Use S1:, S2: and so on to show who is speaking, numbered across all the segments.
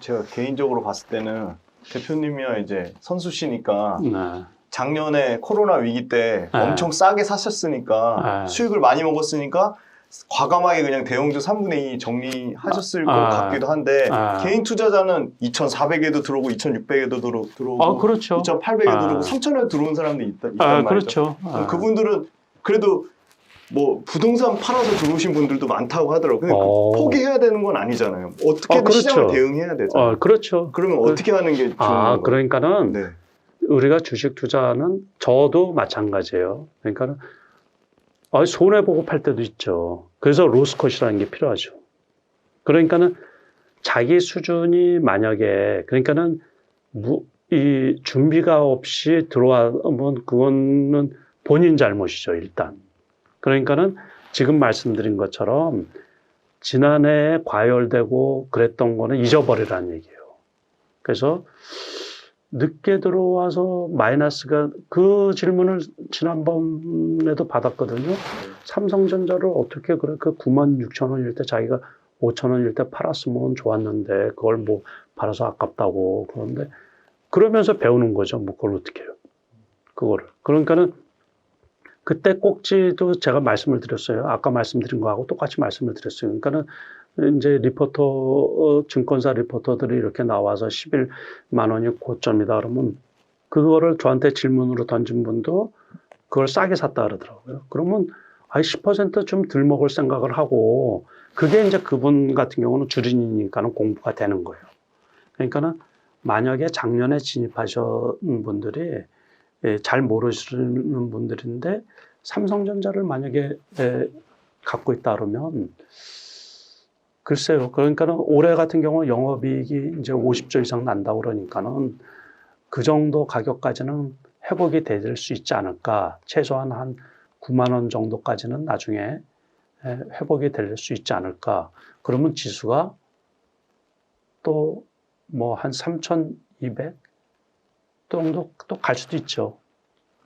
S1: 제가 개인적으로 봤을 때는 대표님이야 이제 선수시니까
S2: 네.
S1: 작년에 코로나 위기 때
S2: 네.
S1: 엄청 싸게 사셨으니까
S2: 네.
S1: 수익을 많이 먹었으니까 과감하게 그냥 대형주 3분의 2 정리하셨을 것 같기도 한데 개인 투자자는 2,400에도 들어오고 2,600에도 들어오고
S2: 그렇죠.
S1: 2,800에 들어오고 3,000에 들어온 사람도 있단 말이죠.
S2: 그렇죠.
S1: 그분들은 그래도 뭐 부동산 팔아서 들어오신 분들도 많다고 하더라고요. 근데 포기해야 되는 건 아니잖아요. 어떻게든
S2: 그렇죠.
S1: 시장을 대응해야 되잖아요.
S2: 그렇죠.
S1: 그러면 어떻게 하는 게 좋은 건가요?
S2: 그러니까는
S1: 네.
S2: 우리가 주식 투자는 저도 마찬가지예요. 그러니까는 손해보고 팔 때도 있죠. 그래서 로스컷이라는 게 필요하죠. 그러니까는 자기 수준이 만약에, 그러니까는 이 준비가 없이 들어와면 그거는 본인 잘못이죠, 일단. 그러니까는 지금 말씀드린 것처럼 지난해에 과열되고 그랬던 거는 잊어버리라는 얘기예요. 그래서 늦게 들어와서 마이너스가, 그 질문을 지난번에도 받았거든요. 삼성전자를 어떻게 그렇게 96,000원일 때 자기가 5,000원일 때 팔았으면 좋았는데 그걸 뭐 팔아서 아깝다고. 그런데 그러면서 배우는 거죠. 뭐 그걸 어떻게 해요. 그거를. 그러니까는 그때 꼭지도 제가 말씀을 드렸어요. 아까 말씀드린 거하고 똑같이 말씀을 드렸어요. 그러니까는 이제 증권사 리포터들이 이렇게 나와서 11만 원이 고점이다 그러면 그거를 저한테 질문으로 던진 분도 그걸 싸게 샀다 그러더라고요. 그러면 10% 좀 덜 먹을 생각을 하고, 그게 이제 그분 같은 경우는 주린이니까는 공부가 되는 거예요. 그러니까는 만약에 작년에 진입하신 분들이 잘 모르시는 분들인데 삼성전자를 만약에 갖고 있다 그러면 글쎄요. 그러니까는 올해 같은 경우 영업이익이 이제 50조 이상 난다고 그러니까는 그 정도 가격까지는 회복이 될 수 있지 않을까. 최소한 한 9만 원 정도까지는 나중에 회복이 될 수 있지 않을까. 그러면 지수가 또 뭐 한 3,200 정도 또 갈 수도 있죠.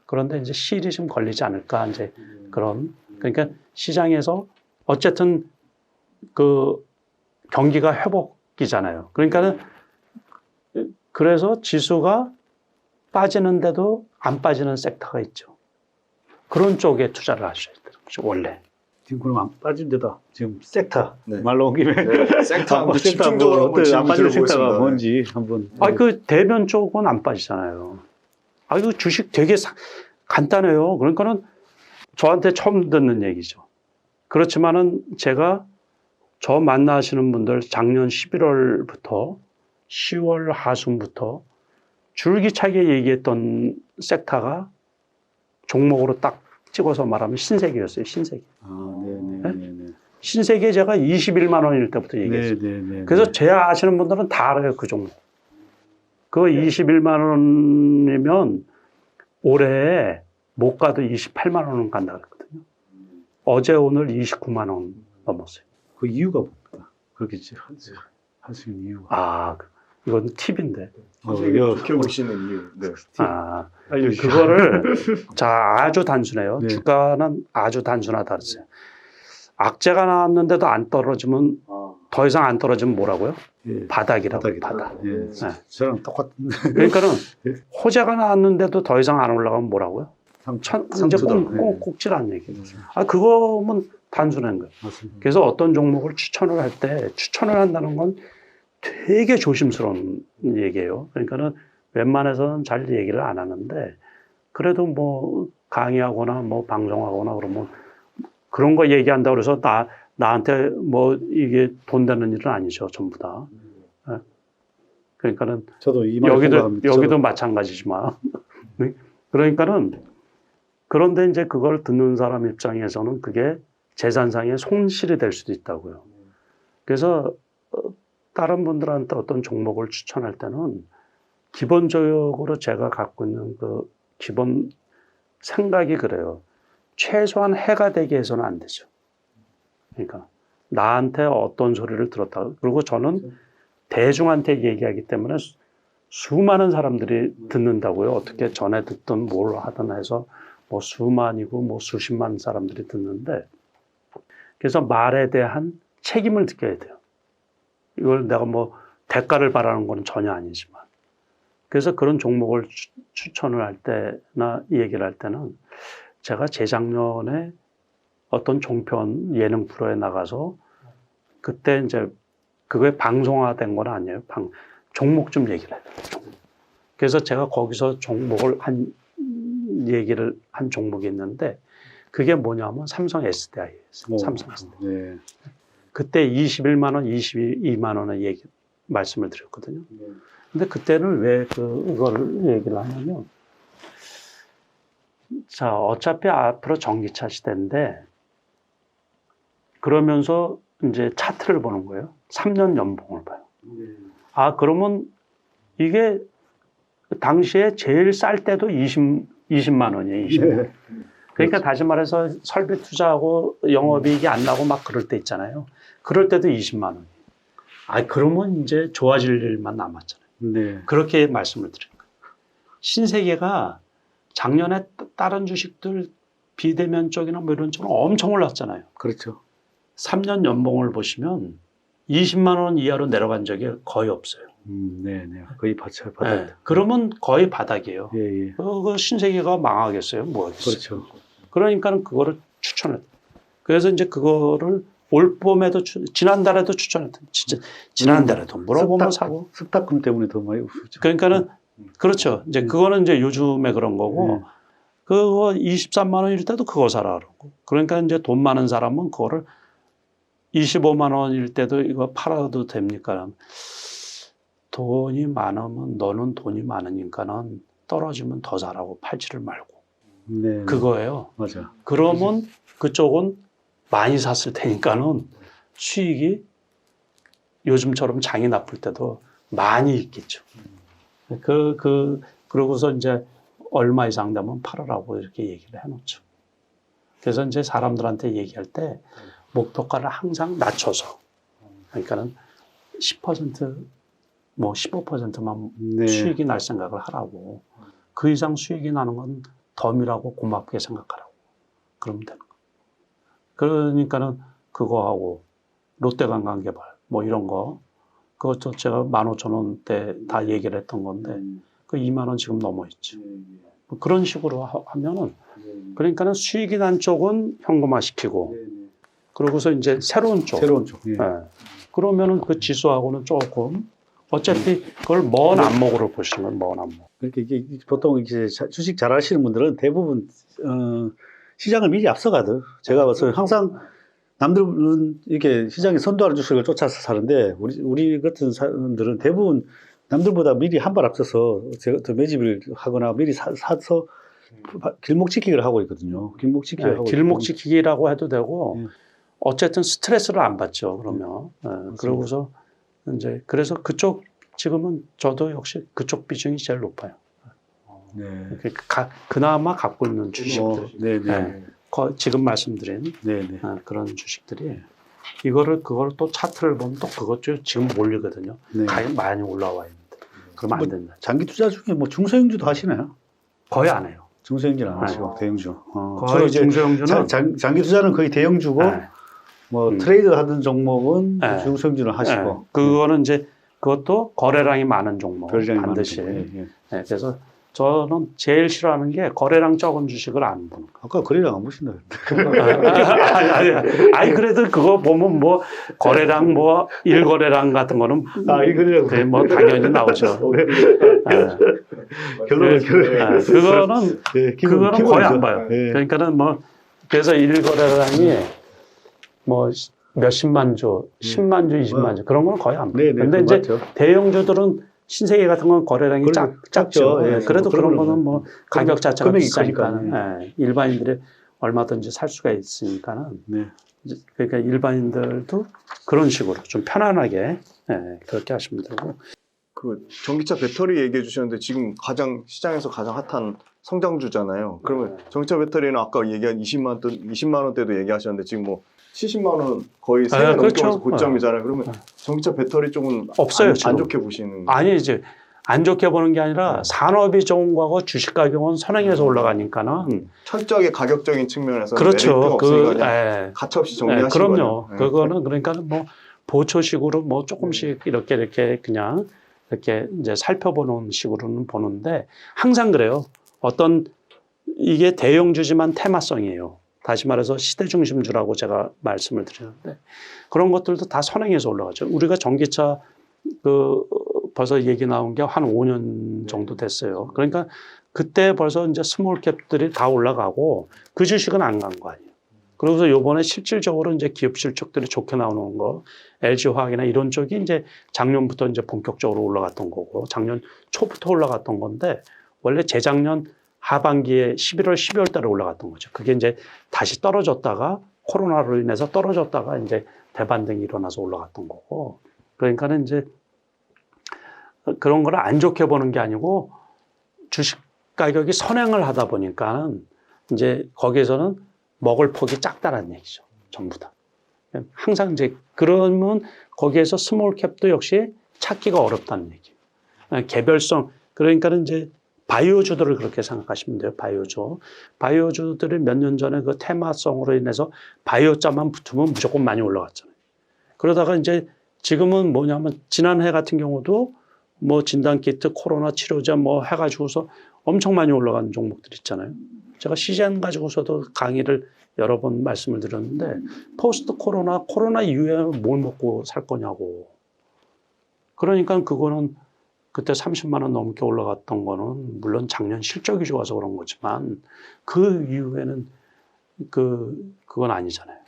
S2: 그런데 이제 실이 좀 걸리지 않을까. 이제 그러니까 시장에서 어쨌든 그 경기가 회복이잖아요. 그러니까는 그래서 지수가 빠지는데도 안 빠지는 섹터가 있죠. 그런 쪽에 투자를 하셔야 돼요. 원래.
S3: 지금 그럼 안 빠진 데다 지금 섹터
S1: 네.
S3: 말로 온 김에
S1: 섹터 한번
S3: 섹터
S1: 집중적으로 한번
S3: 안 빠지는 섹터가
S1: 들어보겠습니다.
S3: 뭔지 한번.
S2: 그 대변 쪽은 안 빠지잖아요. 이거 주식 되게 간단해요. 그러니까는 저한테 처음 듣는 얘기죠. 그렇지만은 제가 저 만나시는 분들 작년 11월부터 10월 하순부터 줄기차게 얘기했던 섹터가 종목으로 딱 찍어서 말하면 신세계였어요. 신세계.
S3: 네네네.
S2: 신세계 제가 21만 원일 때부터 얘기했어요.
S3: 네네네.
S2: 그래서 제 아시는 분들은 다 알아요. 그 종목. 그 21만 원이면 올해 못 가도 28만 원은 간다 그랬거든요. 어제 오늘 29만 원 넘었어요.
S3: 그 이유가 뭡니까? 그렇게 할 수 있는 이유가.
S2: 이건 팁인데.
S1: 좋게 보시는 이유. 네.
S3: 알려주시죠.
S2: 그거를 아주 단순해요.
S3: 네.
S2: 주가는 아주 단순하다 그랬어요. 악재가 나왔는데도 안 떨어지면 더 이상 안 떨어지면 뭐라고요?
S3: 예.
S2: 바닥이라고.
S3: 바닥이다.
S2: 바닥.
S3: 예.
S2: 네.
S3: 저랑 똑같은.
S2: 그러니까는 호재가 나왔는데도 더 이상 안 올라가면 뭐라고요? 이제 꼭지라는 얘기예요. 그거면 단순한 거예요.
S3: 맞습니다.
S2: 그래서 어떤 종목을 추천을 할 때 추천을 한다는 건 되게 조심스러운 얘기예요. 그러니까는 웬만해서는 잘 얘기를 안 하는데 그래도 뭐 강의하거나 뭐 방송하거나 그러면 그런 거 얘기한다고 그래서 나한테 뭐 이게 돈 되는 일은 아니죠. 전부 다. 그러니까는
S3: 저도 이 말에
S2: 여기도 마찬가지지만 그러니까는 그런데 이제 그걸 듣는 사람 입장에서는 그게 재산상의 손실이 될 수도 있다고요. 그래서 다른 분들한테 어떤 종목을 추천할 때는 기본적으로 제가 갖고 있는 그 기본 생각이 그래요. 최소한 해가 되게 해서는 안 되죠. 그러니까 나한테 어떤 소리를 들었다. 그리고 저는 대중한테 얘기하기 때문에 수많은 사람들이 듣는다고요. 어떻게 전에 듣든 뭘 하든 해서 뭐 수만이고 뭐 수십만 사람들이 듣는데 그래서 말에 대한 책임을 느껴야 돼요. 이걸 내가 뭐 대가를 바라는 건 전혀 아니지만. 그래서 그런 종목을 추천을 할 때나 얘기를 할 때는 제가 재작년에 어떤 종편 예능 프로에 나가서 그때 이제 그게 방송화된 건 아니에요. 종목 좀 얘기를 해요. 종목. 그래서 제가 거기서 종목을 얘기를 한 종목이 있는데 그게 뭐냐면 삼성 SDI였어요. 삼성 SDI.
S3: 네.
S2: 그때 21만 원, 22만 원의 말씀을 드렸거든요. 근데 그때는 왜 그거를 얘기를 하냐면 자, 어차피 앞으로 전기차 시대인데 그러면서 이제 차트를 보는 거예요. 3년 연봉을 봐요. 아, 그러면 이게 당시에 제일 쌀 때도 20만 원이에요. 20만 원. 그러니까 다시 말해서 설비 투자하고 영업이익이 안 나고 막 그럴 때 있잖아요. 그럴 때도 20만 원이에요. 아, 그러면 이제 좋아질 일만 남았잖아요.
S3: 네.
S2: 그렇게 말씀을 드린 거예요. 신세계가 작년에 다른 주식들 비대면 쪽이나 뭐 이런 쪽은 엄청 올랐잖아요.
S3: 그렇죠.
S2: 3년 연봉을 보시면 20만 원 이하로 내려간 적이 거의 없어요.
S3: 네. 거의 바닥.
S2: 네. 그러면 거의 바닥이에요.
S3: 예.
S2: 그 신세계가 망하겠어요? 뭐 하겠어요?
S3: 그렇죠.
S2: 그러니까는 그거를 추천했어요. 그래서 이제 그거를 올 봄에도 지난달에도 추천했어요. 진짜 지난달에도 물어보면 사고.
S3: 습탁금 때문에 더 많이 없었죠.
S2: 그러니까는 그렇죠. 이제 그거는 이제 요즘에 그런 거고 그거 23만 원일 때도 그거 사라 그러고. 그러니까 이제 돈 많은 사람은 그거를 25만 원일 때도 이거 팔아도 됩니까? 돈이 많으면 너는 돈이 많으니까는 떨어지면 더 사라고 팔지를 말고.
S3: 네.
S2: 그거예요.
S3: 맞아.
S2: 그러면 그쪽은 많이 샀을 테니까는 수익이 요즘처럼 장이 나쁠 때도 많이 있겠죠. 그러고서 이제 얼마 이상 되면 팔으라고 이렇게 얘기를 해놓죠. 그래서 이제 사람들한테 얘기할 때 목표가를 항상 낮춰서, 그러니까는 10%, 뭐 15%만
S3: 네.
S2: 수익이 날 생각을 하라고. 그 이상 수익이 나는 건 덤이라고 고맙게 생각하라고. 그러면 되는 거. 그러니까는 그거하고 롯데관광개발 뭐 이런 거, 그것도 제가 15,000원대 다 얘기를 했던 건데 그 2만 원 지금 넘어 있죠. 뭐 그런 식으로 하면은 그러니까는 수익이 난 쪽은 현금화 시키고 그러고서 이제 새로운 쪽.
S3: 예.
S2: 네. 그러면은 그 지수하고는 조금 어차피 그걸 먼 안목으로 보시는 건 먼 안목.
S3: 그러니까 이게 보통 이제 주식 잘 하시는 분들은 대부분 시장을 미리 앞서가들. 제가 봐서 항상 남들은 이렇게 시장에 선도하는 주식을 쫓아서 사는데 우리 같은 사람들은 대부분 남들보다 미리 한 발 앞서서 제가 더 매집을 하거나 미리 사서 길목 지키기를 하고 있거든요. 길목 지키기를 하고
S2: 길목 지키기라고 해도 되고
S3: 네.
S2: 어쨌든 스트레스를 안 받죠. 그러면 그러고서 이제 그래서 그쪽 지금은 저도 역시 그쪽 비중이 제일 높아요.
S3: 네.
S2: 그나마 갖고 있는 주식들.
S3: 네.
S2: 지금 말씀드린
S3: 네.
S2: 그런 주식들이 그거를 또 차트를 보면 또 그것도 지금 몰리거든요.
S3: 네.
S2: 많이 올라와 있는데 그러면 안 된다.
S3: 장기 투자 중에 뭐 중소형주도 하시나요?
S2: 거의 안 해요.
S3: 중소형주는 안 하시고 대형주.
S2: 거의 중소형주는
S3: 장기 투자는 거의 대형주고 뭐 트레이드 하던 종목은 중소형주는 하시고.
S2: 그거는 이제 그것도 거래량이 많은 종목 반드시.
S3: 예.
S2: 그래서 저는 제일 싫어하는 게 거래량 적은 주식을 안 보는 거.
S3: 아까 거래량 안 보신다.
S2: 아니 그래도 그거 보면 뭐 거래량 뭐 일거래량 같은 거는
S3: 일거래량
S2: 뭐 당연히 나오죠.
S3: 결론은
S2: 그거는 거의 안 봐요. 그러니까는 뭐 그래서 일거래량이 뭐 몇십만 주, 10만 주, 20만 주 그런 거는 거의 안 봐요. 근데 이제 대형주들은 신세계 같은 건 거래량이 작죠. 그래도 그런 거는 뭐 가격 자체가 비싸니까 일반인들이 얼마든지 살 수가 있으니까는 그러니까 일반인들도 그런 식으로 좀 편안하게 그렇게 하시면 되고.
S1: 그 전기차 배터리 얘기해 주셨는데 지금 시장에서 가장 핫한 성장주잖아요. 그러면 전기차 배터리는 아까 얘기한 20만 원대도 얘기하셨는데 지금 뭐 70만 원 거의 3배 넘게 와서 고점이잖아요. 그러면 전기차 배터리 쪽은
S2: 없어요.
S1: 안 좋게 보시는?
S2: 아니 이제 안 좋게 보는 게 아니라 산업이 좋은 거하고 주식 가격은 선행해서 올라가니까는
S1: 철저하게 가격적인 측면에서
S2: 그렇죠.
S1: 메리트가 없으니까 가차없이 정리하시는 거예요.
S2: 그럼요. 그거는 그러니까 뭐 보초식으로 뭐 조금씩 이렇게 그냥 이렇게 이제 살펴보는 식으로는 보는데 항상 그래요. 어떤 이게 대형주지만 테마성이에요. 다시 말해서 시대중심주라고 제가 말씀을 드리는데 그런 것들도 다 선행해서 올라가죠. 우리가 전기차 벌써 얘기 나온 게 한 5년 정도 됐어요. 그러니까 그때 벌써 이제 스몰캡들이 다 올라가고 그 주식은 안 간 거 아니에요. 그러고서 요번에 실질적으로 이제 기업 실적들이 좋게 나오는 거, LG화학이나 이런 쪽이 이제 작년부터 이제 본격적으로 올라갔던 거고, 작년 초부터 올라갔던 건데, 원래 재작년 하반기에 11월, 12월 달에 올라갔던 거죠. 그게 이제 다시 떨어졌다가 코로나로 인해서 떨어졌다가 이제 대반등이 일어나서 올라갔던 거고, 그러니까는 이제 그런 걸 안 좋게 보는 게 아니고 주식 가격이 선행을 하다 보니까 이제 거기에서는 먹을 폭이 작다라는 얘기죠. 전부 다. 항상 이제 그러면 거기에서 스몰캡도 역시 찾기가 어렵다는 얘기예요. 개별성. 그러니까는 이제 바이오주들을 그렇게 생각하시면 돼요. 바이오주들이 몇 년 전에 그 테마성으로 인해서 바이오자만 붙으면 무조건 많이 올라갔잖아요. 그러다가 이제 지금은 뭐냐면 지난해 같은 경우도 뭐 진단키트, 코로나 치료제 뭐 해가지고서 엄청 많이 올라가는 종목들 있잖아요. 제가 시젠 가지고서도 강의를 여러 번 말씀을 드렸는데 포스트 코로나 이후에 뭘 먹고 살 거냐고. 그러니까 그거는 그때 30만 원 넘게 올라갔던 거는 물론 작년 실적이 좋아서 그런 거지만 그 이후에는 그건 아니잖아요.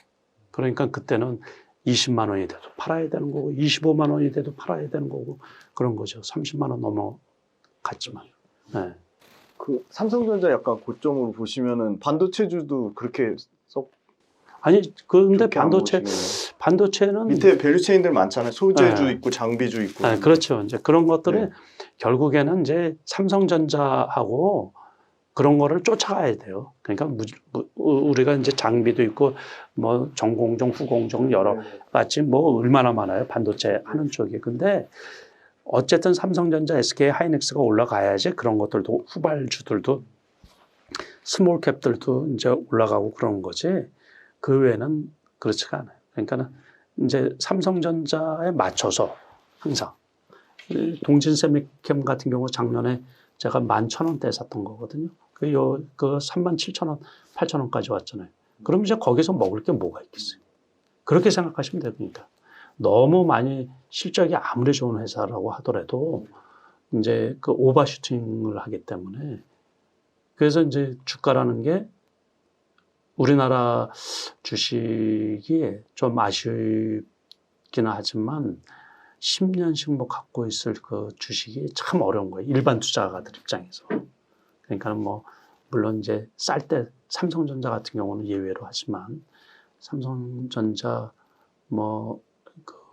S2: 그러니까 그때는 20만 원이 돼도 팔아야 되는 거고 25만 원이 돼도 팔아야 되는 거고 그런 거죠. 30만 원 넘어갔지만. 네.
S1: 그 삼성전자 약간 고점으로 보시면은 반도체주도 그렇게 썩
S2: 아니 근데
S1: 좋게 안 보시겠네요.
S2: 반도체는
S1: 밑에 밸류체인들 많잖아요. 소재주
S2: 네.
S1: 있고 장비주 있고.
S2: 네, 그렇죠. 이제 그런 것들이
S1: 네.
S2: 결국에는 이제 삼성전자하고 그런 거를 쫓아가야 돼요. 그러니까 우리가 이제 장비도 있고 뭐 전공정, 후공정 여러 가지 뭐 얼마나 많아요. 반도체 하는 쪽이. 근데 어쨌든 삼성전자, SK 하이닉스가 올라가야지 그런 것들도 후발주들도 스몰캡들도 이제 올라가고 그런 거지. 그 외에는 그렇지가 않아요. 그러니까는 이제 삼성전자에 맞춰서 항상 동진세미캠 같은 경우 작년에 제가 11,000원대에 샀던 거거든요. 그 37,000원, 8,000원까지 왔잖아요. 그럼 이제 거기서 먹을 게 뭐가 있겠어요? 그렇게 생각하시면 돼요. 그러니까 너무 많이 실적이 아무리 좋은 회사라고 하더라도 이제 그 오버슈팅을 하기 때문에 그래서 이제 주가라는 게 우리나라 주식이 좀 아쉽기는 하지만 10년씩 뭐 갖고 있을 그 주식이 참 어려운 거예요. 일반 투자가들 입장에서. 그러니까 뭐 물론 이제 쌀 때 삼성전자 같은 경우는 예외로 하지만 삼성전자 뭐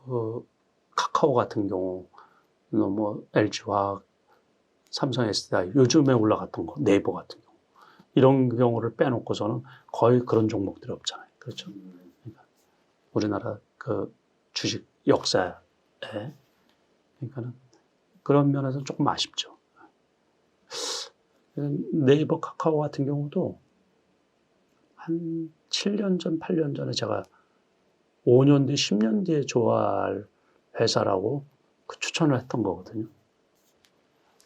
S2: 그 카카오 같은 경우 뭐 LG화학, 삼성 SDI 요즘에 올라갔던 거 네이버 같은 경우 이런 경우를 빼놓고서는 거의 그런 종목들이 없잖아요. 그렇죠. 그러니까 우리나라 그 주식 역사에 그러니까는 그런 면에서 조금 아쉽죠. 네이버, 카카오 같은 경우도 한 7년 전, 8년 전에 제가 5년 뒤, 10년 뒤에 좋아할 회사라고 그 추천을 했던 거거든요.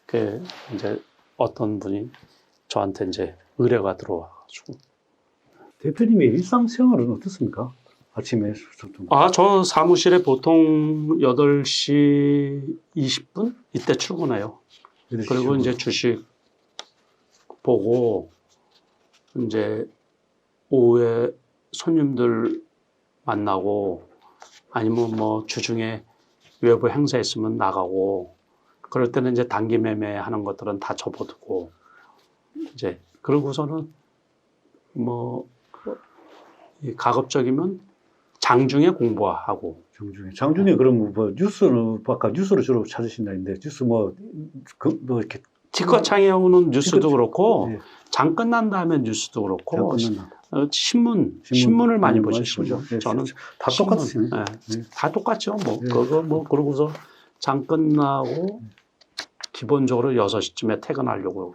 S2: 그 이제 어떤 분이 저한테 이제 의뢰가 들어와가지고.
S3: 대표님의 일상생활은 어떻습니까? 아침에
S2: 저 사무실에 보통 8시 20분? 이때 출근해요. 그리고 이제 주식 보고, 이제 오후에 손님들 만나고, 아니면 뭐 주중에 외부 행사 있으면 나가고, 그럴 때는 이제 단기 매매 하는 것들은 다 접어두고, 이제, 그러고서는 뭐, 가급적이면 장중에 공부하고.
S3: 장중에 그럼 뭐 뉴스는 아까 뉴스를 주로 찾으신다는데 뉴스 뭐 이렇게
S2: 티커창에 오는 뉴스도 그렇고
S3: 네.
S2: 장 끝난 다음에 뉴스도 그렇고
S3: 끝났나?
S2: 신문을 많이 보죠. 신문.
S3: 네,
S2: 저는
S3: 다
S2: 신문,
S3: 똑같으시네.
S2: 네.
S3: 네.
S2: 다 똑같죠. 뭐
S3: 네.
S2: 그거 뭐 그러고서 장 끝나고 기본적으로 6시쯤에 퇴근하려고.